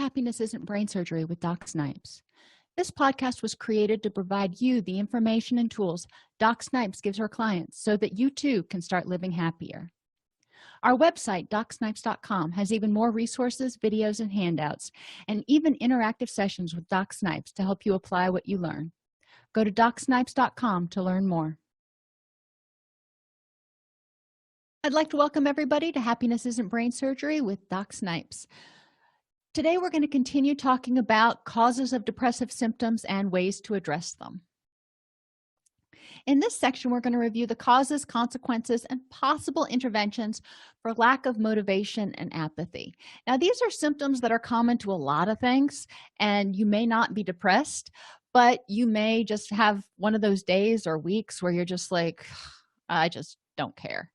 Happiness Isn't Brain Surgery with Doc Snipes. This podcast was created to provide you the information and tools Doc Snipes gives her clients so that you too can start living happier. Our website, DocSnipes.com, has even more resources, videos, and handouts, and even interactive sessions with Doc Snipes to help you apply what you learn. Go to DocSnipes.com to learn more. I'd like to welcome everybody to Happiness Isn't Brain Surgery with Doc Snipes. Today, we're going to continue talking about causes of depressive symptoms and ways to address them. In this section, we're going to review the causes, consequences, and possible interventions for lack of motivation and apathy. Now, these are symptoms that are common to a lot of things, and you may not be depressed, but you may just have one of those days or weeks where you're just like, I just don't care.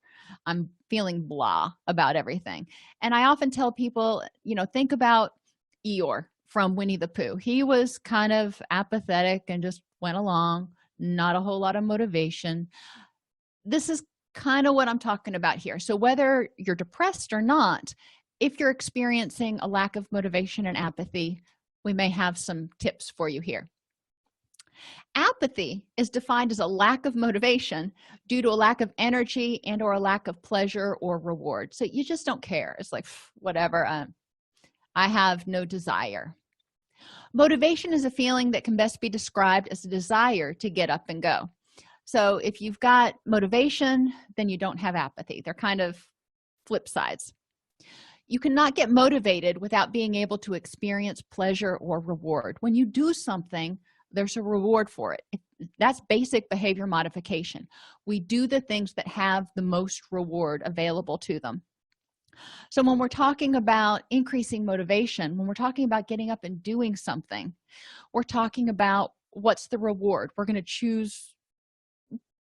I'm feeling blah about everything. And I often tell people, think about Eeyore from Winnie the Pooh. He was kind of apathetic and just went along, not a whole lot of motivation. This is kind of what I'm talking about here. So whether you're depressed or not, if you're experiencing a lack of motivation and apathy, we may have some tips for you here. Apathy is defined as a lack of motivation due to a lack of energy and or a lack of pleasure or reward. So you just don't care. It's like, whatever, I have no desire. Motivation is a feeling that can best be described as a desire to get up and go. So if you've got motivation, then you don't have apathy. They're kind of flip sides. You cannot get motivated without being able to experience pleasure or reward. When you do something, there's a reward for it. That's basic behavior modification. We do the things that have the most reward available to them. So when we're talking about increasing motivation, when we're talking about getting up and doing something, we're talking about what's the reward. We're going to choose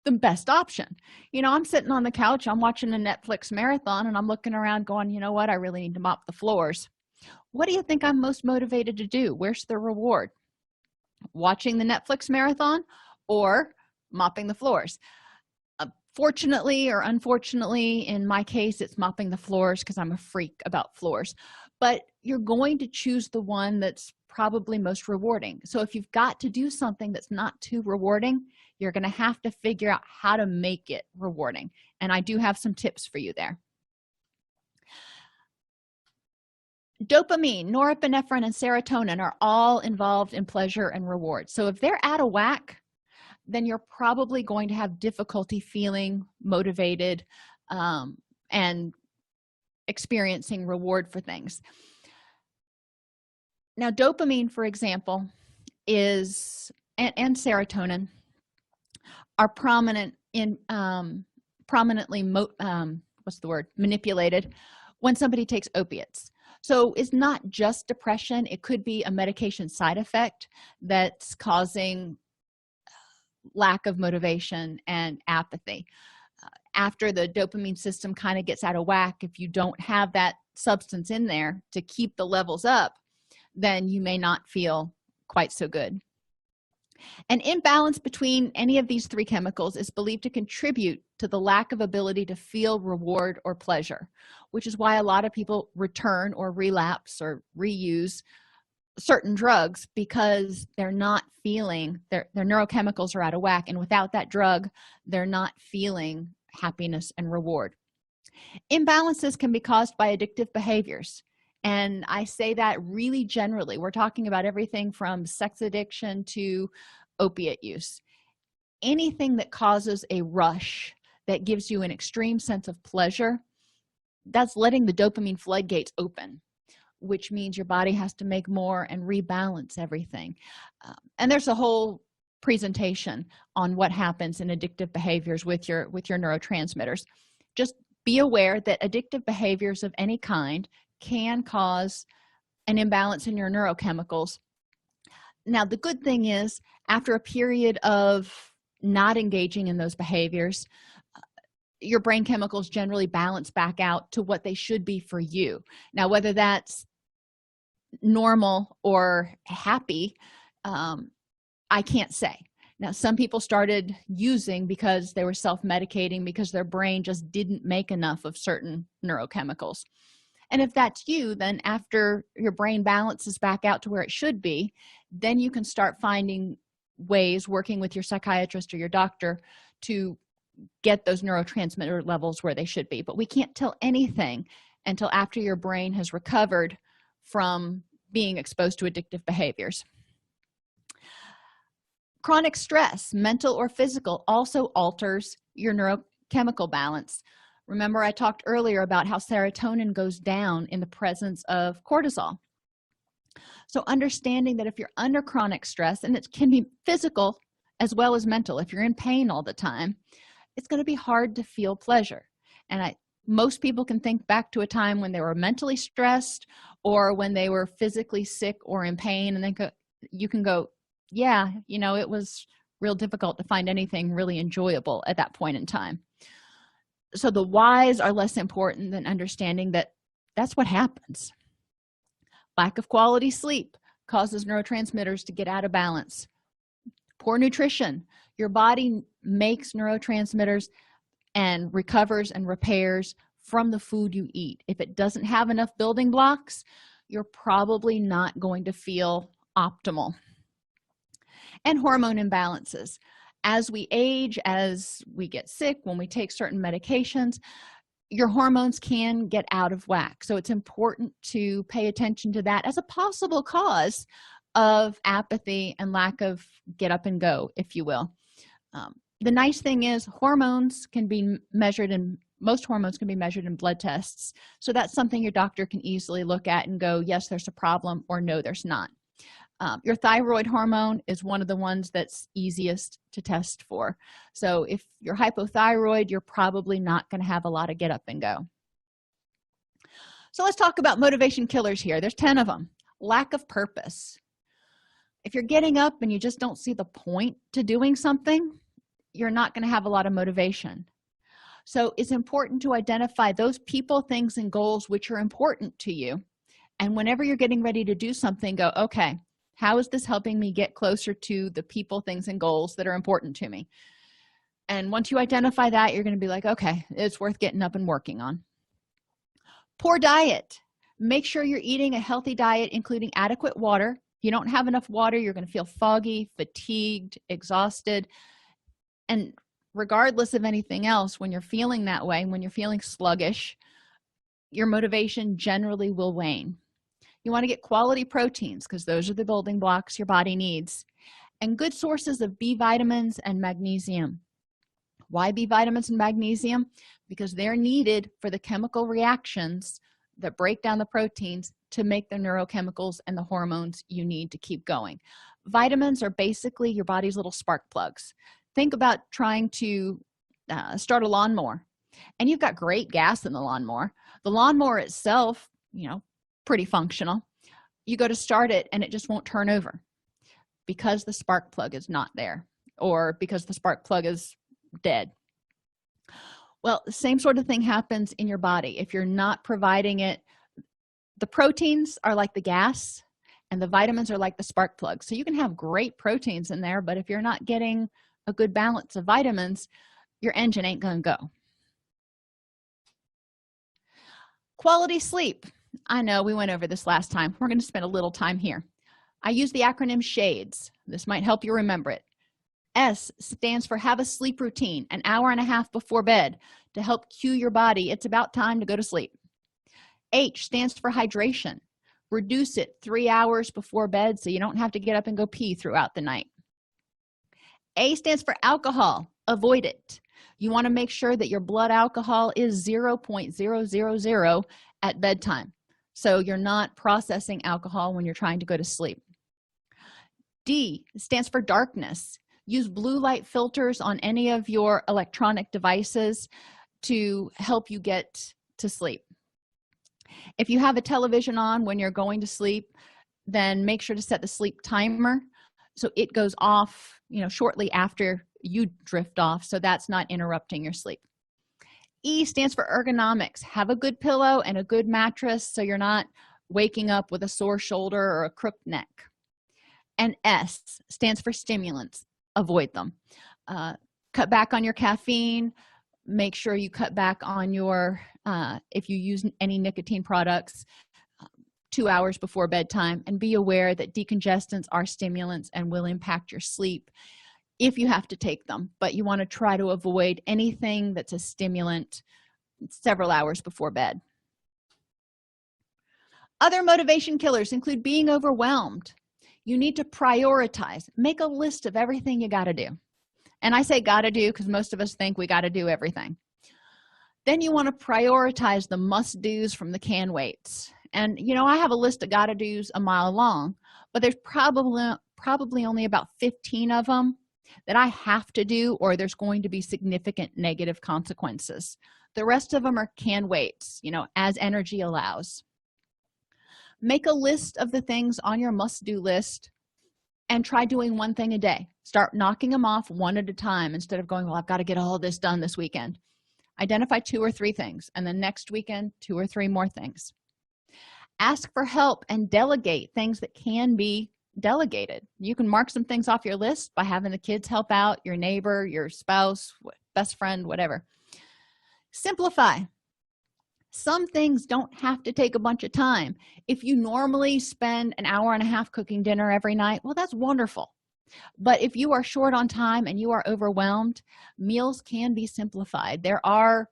the best option. I'm sitting on the couch, I'm watching a Netflix marathon, and I'm looking around going, you know what, I really need to mop the floors. What do you think I'm most motivated to do? Where's the reward? Watching the Netflix marathon or mopping the floors? Fortunately or unfortunately, in my case, it's mopping the floors because I'm a freak about floors. But you're going to choose the one that's probably most rewarding. So if you've got to do something that's not too rewarding, you're going to have to figure out how to make it rewarding. And I do have some tips for you there. Dopamine, norepinephrine, and serotonin are all involved in pleasure and reward. So if they're out of whack, then you're probably going to have difficulty feeling motivated and experiencing reward for things. Now, dopamine, for example, is and serotonin are prominently manipulated when somebody takes opiates. So it's not just depression. It could be a medication side effect that's causing lack of motivation and apathy. After the dopamine system kind of gets out of whack, if you don't have that substance in there to keep the levels up, then you may not feel quite so good. An imbalance between any of these three chemicals is believed to contribute to the lack of ability to feel reward or pleasure, which is why a lot of people return or relapse or reuse certain drugs, because they're not feeling their neurochemicals are out of whack, and without that drug, they're not feeling happiness and reward. Imbalances can be caused by addictive behaviors. And I say that really generally. We're talking about everything from sex addiction to opiate use. Anything that causes a rush that gives you an extreme sense of pleasure, that's letting the dopamine floodgates open, which means your body has to make more and rebalance everything. And there's a whole presentation on what happens in addictive behaviors with your neurotransmitters. Just be aware that addictive behaviors of any kind can cause an imbalance in your neurochemicals. Now, the good thing is, after a period of not engaging in those behaviors, your brain chemicals generally balance back out to what they should be for you. Now, whether that's normal or happy, I can't say. Now, some people started using because they were self-medicating because their brain just didn't make enough of certain neurochemicals. And if that's you, then after your brain balances back out to where it should be, then you can start finding ways, working with your psychiatrist or your doctor, to get those neurotransmitter levels where they should be. But we can't tell anything until after your brain has recovered from being exposed to addictive behaviors. Chronic stress, mental or physical, also alters your neurochemical balance. Remember, I talked earlier about how serotonin goes down in the presence of cortisol. So understanding that if you're under chronic stress, and it can be physical as well as mental, if you're in pain all the time, it's going to be hard to feel pleasure. And most people can think back to a time when they were mentally stressed or when they were physically sick or in pain, and then you can go, yeah, it was real difficult to find anything really enjoyable at that point in time. So the whys are less important than understanding that that's what happens. Lack of quality sleep causes neurotransmitters to get out of balance. Poor nutrition, your body makes neurotransmitters and recovers and repairs from the food you eat. If it doesn't have enough building blocks, you're probably not going to feel optimal. And hormone imbalances. As we age, as we get sick, when we take certain medications, your hormones can get out of whack. So it's important to pay attention to that as a possible cause of apathy and lack of get up and go, if you will. The nice thing is hormones can be measured, and most hormones can be measured in blood tests. So that's something your doctor can easily look at and go, yes, there's a problem, or no, there's not. Your thyroid hormone is one of the ones that's easiest to test for. So if you're hypothyroid, you're probably not going to have a lot of get up and go. So let's talk about motivation killers here. There's 10 of them. Lack of purpose. If you're getting up and you just don't see the point to doing something, you're not going to have a lot of motivation. So it's important to identify those people, things, and goals which are important to you. And whenever you're getting ready to do something, go, okay, how is this helping me get closer to the people, things, and goals that are important to me? And once you identify that, you're going to be like, okay, it's worth getting up and working on. Poor diet. Make sure you're eating a healthy diet, including adequate water. If you don't have enough water, you're going to feel foggy, fatigued, exhausted. And regardless of anything else, when you're feeling that way, when you're feeling sluggish, your motivation generally will wane. You want to get quality proteins because those are the building blocks your body needs, and good sources of B vitamins and magnesium. Why B vitamins and magnesium? Because they're needed for the chemical reactions that break down the proteins to make the neurochemicals and the hormones you need to keep going. Vitamins are basically your body's little spark plugs. Think about trying to start a lawnmower, and you've got great gas in the lawnmower. The lawnmower itself, pretty functional. You go to start it and it just won't turn over because the spark plug is not there, or because the spark plug is dead. Well, the same sort of thing happens in your body. If you're not providing it, the proteins are like the gas and the vitamins are like the spark plug. So you can have great proteins in there, but if you're not getting a good balance of vitamins, your engine ain't gonna go. Quality sleep. I know we went over this last time. We're going to spend a little time here. I use the acronym SHADES. This might help you remember it. S stands for have a sleep routine, an hour and a half before bed, to help cue your body it's about time to go to sleep. H stands for hydration. Reduce it 3 hours before bed so you don't have to get up and go pee throughout the night. A stands for alcohol. Avoid it. You want to make sure that your blood alcohol is 0.000 at bedtime, so you're not processing alcohol when you're trying to go to sleep. D stands for darkness. Use blue light filters on any of your electronic devices to help you get to sleep. If you have a television on when you're going to sleep, then make sure to set the sleep timer so it goes off shortly after you drift off, so that's not interrupting your sleep. E stands for ergonomics. Have a good pillow and a good mattress so you're not waking up with a sore shoulder or a crooked neck. And S stands for stimulants. Avoid them. Cut back on your caffeine. make sure you cut back on your if you use any nicotine products 2 hours before bedtime, and be aware that decongestants are stimulants and will impact your sleep if you have to take them, but you want to try to avoid anything that's a stimulant several hours before bed. Other motivation killers include being overwhelmed. You need to prioritize. Make a list of everything you got to do. And I say got to do because most of us think we got to do everything. Then you want to prioritize the must-dos from the can-waits. And, I have a list of got to do's a mile long, but there's probably only about 15 of them that I have to do, or there's going to be significant negative consequences. The rest of them are can-waits, as energy allows. Make a list of the things on your must-do list and try doing one thing a day. Start knocking them off one at a time instead of going, well, I've got to get all this done this weekend. Identify 2 or 3 things, and then next weekend 2 or 3 more things. Ask for help and delegate things that can be delegated. You can mark some things off your list by having the kids help out, your neighbor, your spouse, best friend, whatever. Simplify. Some things don't have to take a bunch of time. If you normally spend an hour and a half cooking dinner every night, well, that's wonderful. But if you are short on time and you are overwhelmed, meals can be simplified. There are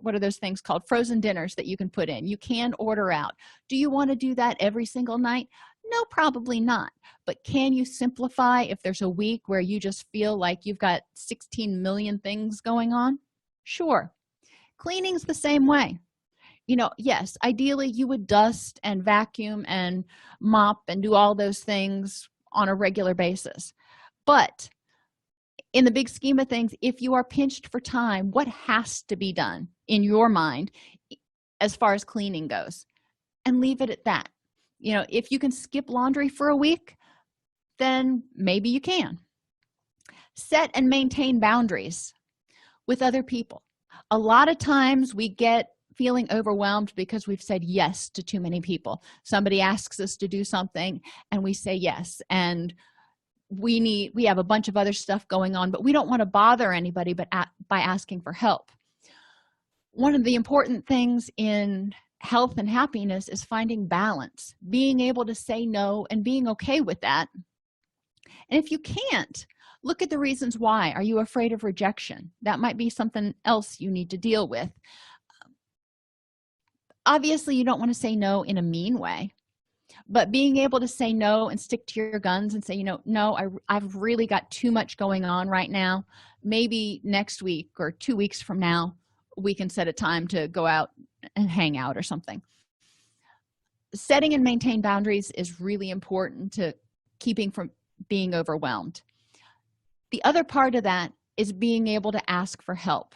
what are those things called? Frozen dinners that you can put in. You can order out. Do you want to do that every single night? No, probably not. But can you simplify if there's a week where you just feel like you've got 16 million things going on? Sure. Cleaning's the same way. Yes, ideally you would dust and vacuum and mop and do all those things on a regular basis. But in the big scheme of things, if you are pinched for time, what has to be done in your mind as far as cleaning goes? And leave it at that. If you can skip laundry for a week, then maybe you can. Set and maintain boundaries with other people. A lot of times we get feeling overwhelmed because we've said yes to too many people. Somebody asks us to do something and we say yes, and we have a bunch of other stuff going on, but we don't want to bother anybody by asking for help. One of the important things in health and happiness is finding balance, being able to say no and being okay with that. And if you can't, look at the reasons why. Are you afraid of rejection? That might be something else you need to deal with. Obviously, you don't want to say no in a mean way, but being able to say no and stick to your guns and say, no, I've really got too much going on right now. Maybe next week or 2 weeks from now, we can set a time to go out and hang out or something. Setting and maintain boundaries is really important to keeping from being overwhelmed. The other part of that is being able to ask for help.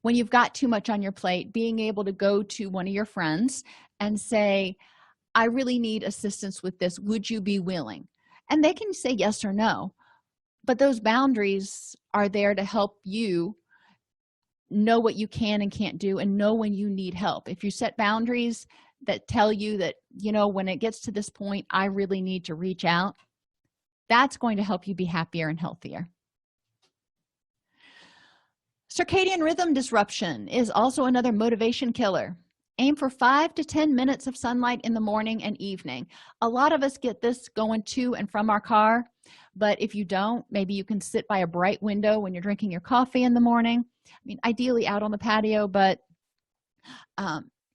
When you've got too much on your plate, being able to go to one of your friends and say, I really need assistance with this. Would you be willing? And they can say yes or no, but those boundaries are there to help you know what you can and can't do and know when you need help. If you set boundaries that tell you that, when it gets to this point, I really need to reach out, that's going to help you be happier and healthier. Circadian rhythm disruption is also another motivation killer. Aim for 5 to 10 minutes of sunlight in the morning and evening. A lot of us get this going to and from our car, but if you don't, maybe you can sit by a bright window when you're drinking your coffee in the morning. Ideally out on the patio, but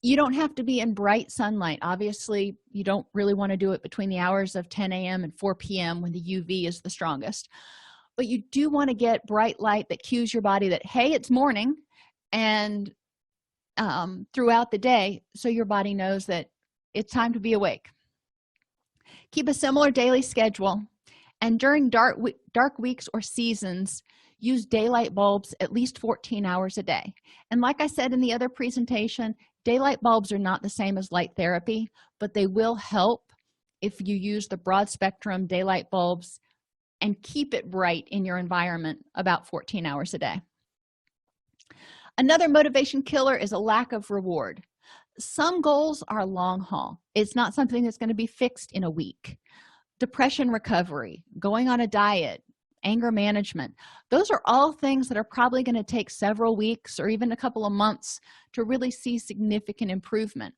you don't have to be in bright sunlight. Obviously, you don't really want to do it between the hours of 10 a.m. and 4 p.m. when the UV is the strongest. But you do want to get bright light that cues your body that, hey, it's morning, and throughout the day, so your body knows that it's time to be awake. Keep a similar daily schedule, and during dark weeks or seasons, use daylight bulbs at least 14 hours a day. And like I said in the other presentation, daylight bulbs are not the same as light therapy, but they will help if you use the broad spectrum daylight bulbs and keep it bright in your environment about 14 hours a day. Another motivation killer is a lack of reward. Some goals are long haul. It's not something that's going to be fixed in a week. Depression recovery, going on a diet, anger management. Those are all things that are probably going to take several weeks or even a couple of months to really see significant improvement.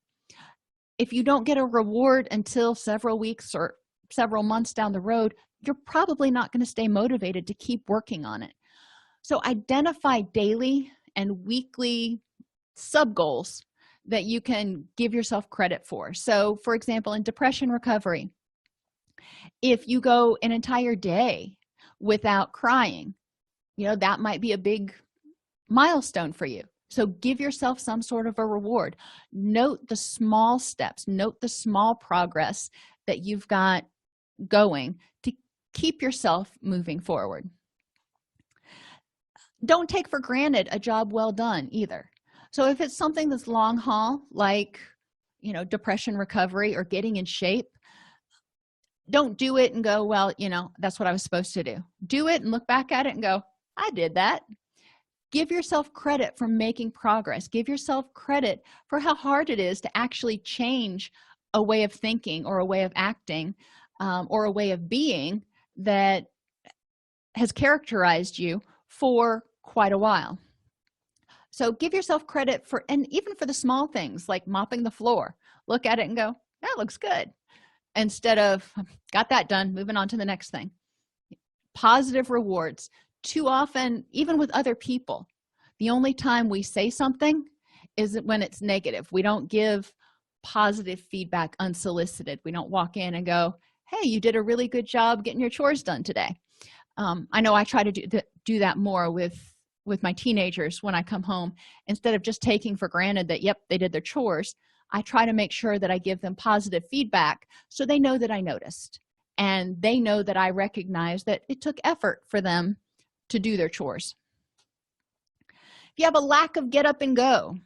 If you don't get a reward until several weeks or several months down the road, you're probably not going to stay motivated to keep working on it. So identify daily and weekly sub goals that you can give yourself credit for. So for example, in depression recovery, if you go an entire day without crying, that might be a big milestone for you. So give yourself some sort of a reward. Note the small steps, note the small progress that you've got going to keep yourself moving forward. Don't take for granted a job well done either. So if it's something that's long haul, like depression recovery or getting in shape, don't do it and go, well, that's what I was supposed to do. Do it and look back at it and go, I did that. Give yourself credit for making progress. Give yourself credit for how hard it is to actually change a way of thinking or a way of acting or a way of being that has characterized you for quite a while. So give yourself credit for, and even for the small things like mopping the floor. Look at it and go, that looks good, instead of got that done, moving on to the next thing. Positive rewards. Too often, even with other people, the only time we say something is when it's negative. We don't give positive feedback unsolicited. We don't walk in and go, hey, you did a really good job getting your chores done today. I know I try to do that more with my teenagers when I come home. Instead of just taking for granted that, yep, they did their chores, I try to make sure that I give them positive feedback so they know that I noticed, and they know that I recognize that it took effort for them to do their chores. If you have a lack of get up and go,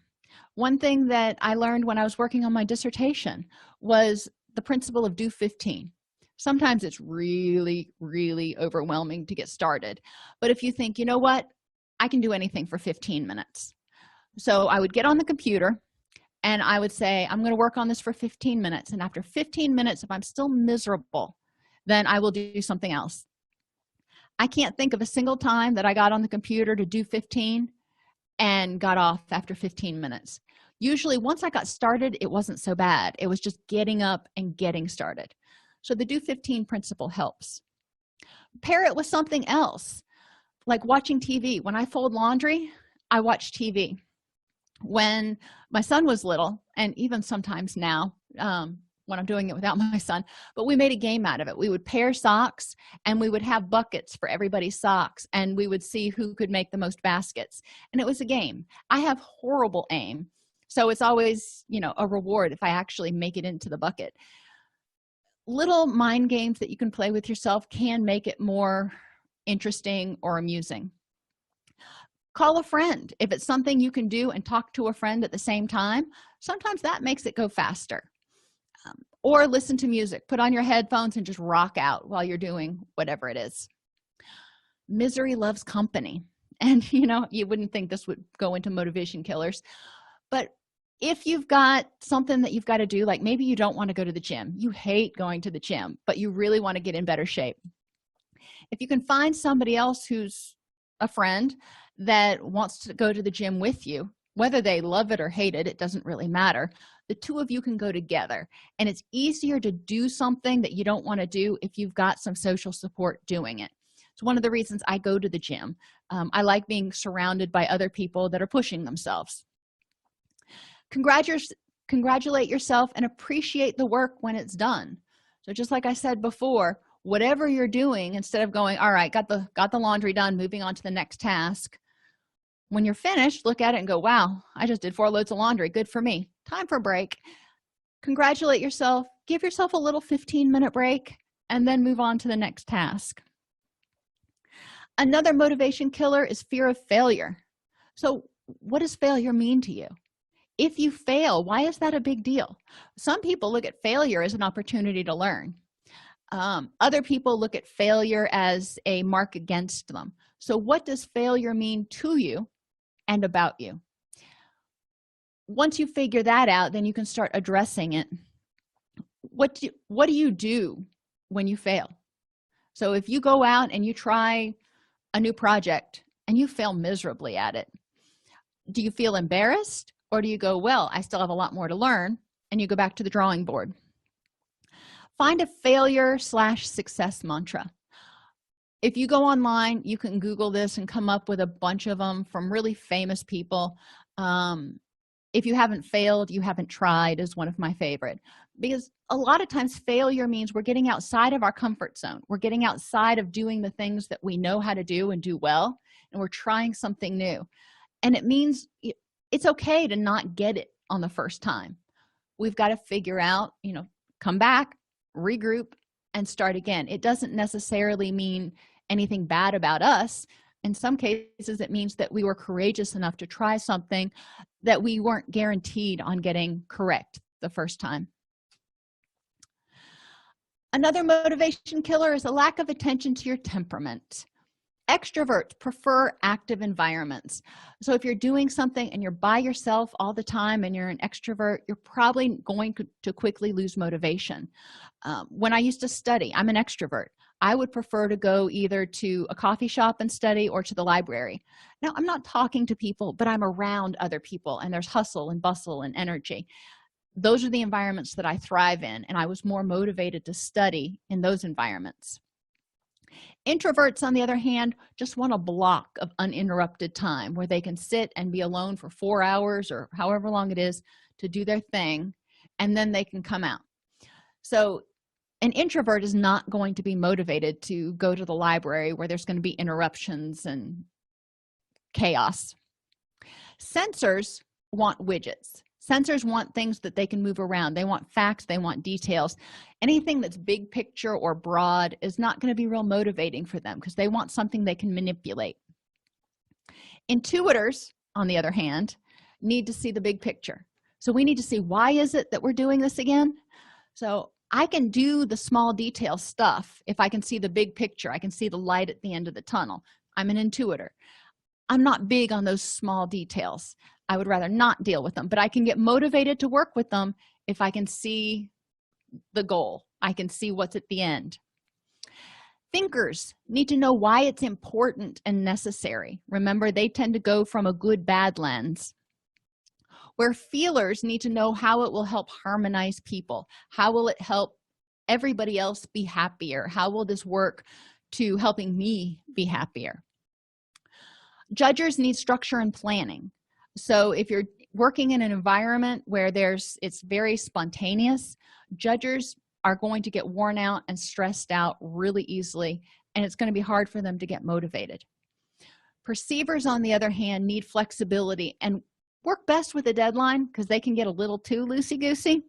one thing that I learned when I was working on my dissertation was the principle of do 15. Sometimes it's really, really overwhelming to get started. But if you think, you know what, I can do anything for 15 minutes. So I would get on the computer and I would say, I'm going to work on this for 15 minutes. And after 15 minutes, if I'm still miserable, then I will do something else. I can't think of a single time that I got on the computer to do 15 and got off after 15 minutes. Usually once I got started, it wasn't so bad. It was just getting up and getting started. So the do 15 principle helps. Pair it with something else, like watching TV. When I fold laundry, I watch TV. When my son was little, and even sometimes now, when I'm doing it without my son, but we made a game out of it. We would pair socks and we would have buckets for everybody's socks, and we would see who could make the most baskets. And it was a game. I have horrible aim, so it's always, a reward if I actually make it into the bucket. Little mind games that you can play with yourself can make it more interesting or amusing. Call a friend. If it's something you can do and talk to a friend at the same time, sometimes that makes it go faster. Or listen to music. Put on your headphones and just rock out while you're doing whatever it is. Misery loves company. And, you wouldn't think this would go into motivation killers. But if you've got something that you've got to do, like maybe you don't want to go to the gym. You hate going to the gym, but you really want to get in better shape. If you can find somebody else who's a friend that wants to go to the gym with you, whether they love it or hate it, it doesn't really matter. The two of you can go together, and it's easier to do something that you don't want to do if you've got some social support doing it. It's one of the reasons I go to the gym. I like being surrounded by other people that are pushing themselves. Congratulate yourself and appreciate the work when it's done. So just like I said before, whatever you're doing, instead of going, all right, got the laundry done, moving on to the next task, when you're finished, look at it and go, wow, I just did 4 loads of laundry. Good for me. Time for a break. Congratulate yourself. Give yourself a little 15-minute break and then move on to the next task. Another motivation killer is fear of failure. So what does failure mean to you? If you fail, why is that a big deal? Some people look at failure as an opportunity to learn. Other people look at failure as a mark against them. So what does failure mean to you and about you? Once you figure that out, then you can start addressing it. What do you do when you fail? So if you go out and you try a new project and you fail miserably at it, do you feel embarrassed, or do you go, well, I still have a lot more to learn, and you go back to the drawing board? Find a failure/success mantra. If you go online, you can Google this and come up with a bunch of them from really famous people. If you haven't failed, you haven't tried is one of my favorite, because a lot of times failure means we're getting outside of our comfort zone. We're getting outside of doing the things that we know how to do and do well, and we're trying something new. And it means it's okay to not get it on the first time. We've got to figure out, come back, regroup, and start again. It doesn't necessarily mean anything bad about us. In some cases, it means that we were courageous enough to try something that we weren't guaranteed on getting correct the first time. Another motivation killer is a lack of attention to your temperament. Extroverts prefer active environments. So if you're doing something and you're by yourself all the time and you're an extrovert, you're probably going to quickly lose motivation. When I used to study, I'm an extrovert. I would prefer to go either to a coffee shop and study or to the library. Now, I'm not talking to people, but I'm around other people, and there's hustle and bustle and energy. Those are the environments that I thrive in, and I was more motivated to study in those environments. Introverts, on the other hand, just want a block of uninterrupted time where they can sit and be alone for 4 hours or however long it is to do their thing, and then they can come out. So an introvert is not going to be motivated to go to the library where there's going to be interruptions and chaos. Sensors want widgets. Sensors want things that they can move around. They want facts, they want details. Anything that's big picture or broad is not going to be real motivating for them because they want something they can manipulate. Intuitors, on the other hand, need to see the big picture. So we need to see, why is it that we're doing this again? So I can do the small detail stuff if I can see the big picture. I can see the light at the end of the tunnel. I'm an intuitor. I'm not big on those small details. I would rather not deal with them, but I can get motivated to work with them if I can see the goal. I can see what's at the end. Thinkers need to know why it's important and necessary. Remember, they tend to go from a good-bad lens. Where feelers need to know how it will help harmonize people. How will it help everybody else be happier? How will this work to helping me be happier? Judgers need structure and planning. So if you're working in an environment where it's very spontaneous, judgers are going to get worn out and stressed out really easily, and it's going to be hard for them to get motivated. Perceivers, on the other hand, need flexibility and work best with a deadline because they can get a little too loosey-goosey.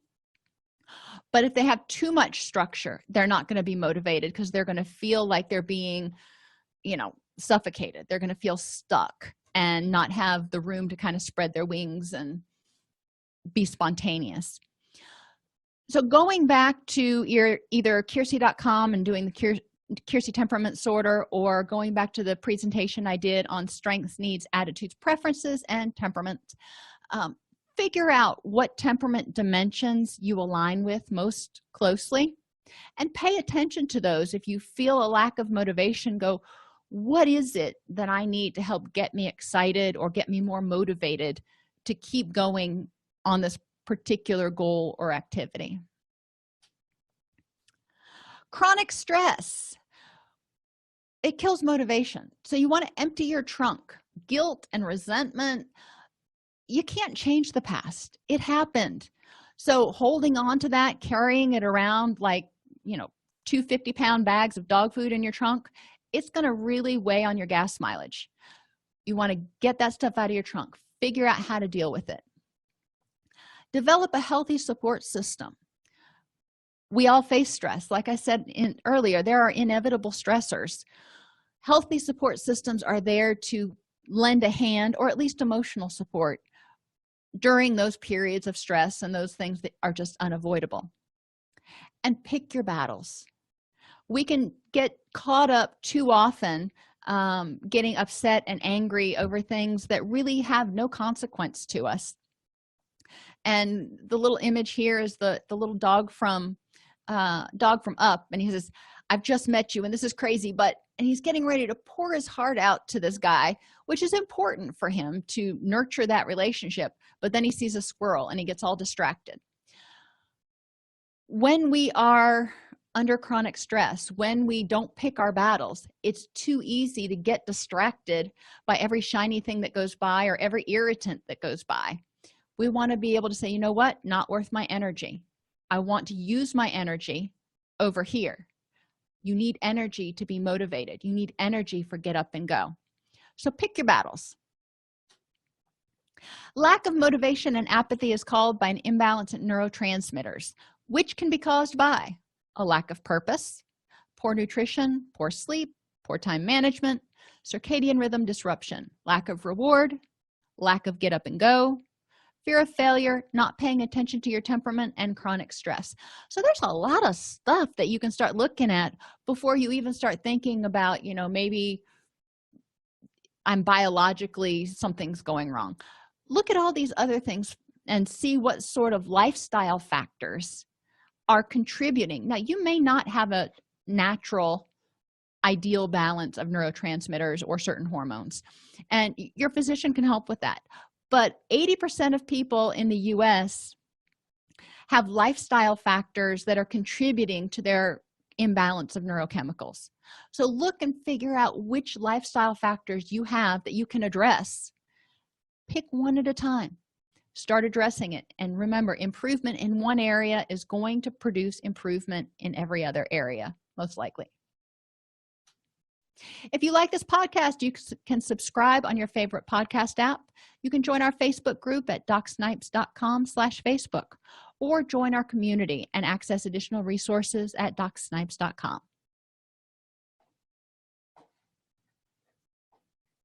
But if they have too much structure, they're not going to be motivated because they're going to feel like they're being, suffocated. They're going to feel stuck and not have the room to kind of spread their wings and be spontaneous. So going back to either Keirsey.com and doing the Keirsey temperament sorter, or going back to the presentation I did on strengths, needs, attitudes, preferences, and temperament, figure out what temperament dimensions you align with most closely and pay attention to those. If you feel a lack of motivation, go, what is it that I need to help get me excited or get me more motivated to keep going on this particular goal or activity? Chronic stress, it kills motivation. So you want to empty your trunk. Guilt and resentment, you can't change the past. It happened. So holding on to that, carrying it around like, 2 50-pound bags of dog food in your trunk, it's going to really weigh on your gas mileage. You want to get that stuff out of your trunk. Figure out how to deal with it. Develop a healthy support system. We all face stress. Like I said earlier, there are inevitable stressors. Healthy support systems are there to lend a hand, or at least emotional support, during those periods of stress and those things that are just unavoidable. And pick your battles. We can get caught up too often getting upset and angry over things that really have no consequence to us. And the little image here is the little dog from dog from Up, and he says, I've just met you and this is crazy, and he's getting ready to pour his heart out to this guy, which is important for him to nurture that relationship. But then he sees a squirrel and he gets all distracted. When we are under chronic stress, when we don't pick our battles, it's too easy to get distracted by every shiny thing that goes by or every irritant that goes by. We want to be able to say, you know what, not worth my energy. I want to use my energy over here. You need energy to be motivated. You need energy for get up and go. So pick your battles. Lack of motivation and apathy is called by an imbalance in neurotransmitters, which can be caused by a lack of purpose, poor nutrition, poor sleep, poor time management, circadian rhythm disruption, lack of reward, lack of get up and go, fear of failure, not paying attention to your temperament, and chronic stress. So there's a lot of stuff that you can start looking at before you even start thinking about, maybe I'm biologically, something's going wrong. Look at all these other things and see what sort of lifestyle factors are contributing. Now, you may not have a natural ideal balance of neurotransmitters or certain hormones, and your physician can help with that. But 80% of people in the US have lifestyle factors that are contributing to their imbalance of neurochemicals. So look and figure out which lifestyle factors you have that you can address. Pick one at a time. Start addressing it. And remember, improvement in one area is going to produce improvement in every other area, most likely. If you like this podcast, you can subscribe on your favorite podcast app. You can join our Facebook group at docsnipes.com/Facebook, or join our community and access additional resources at docsnipes.com.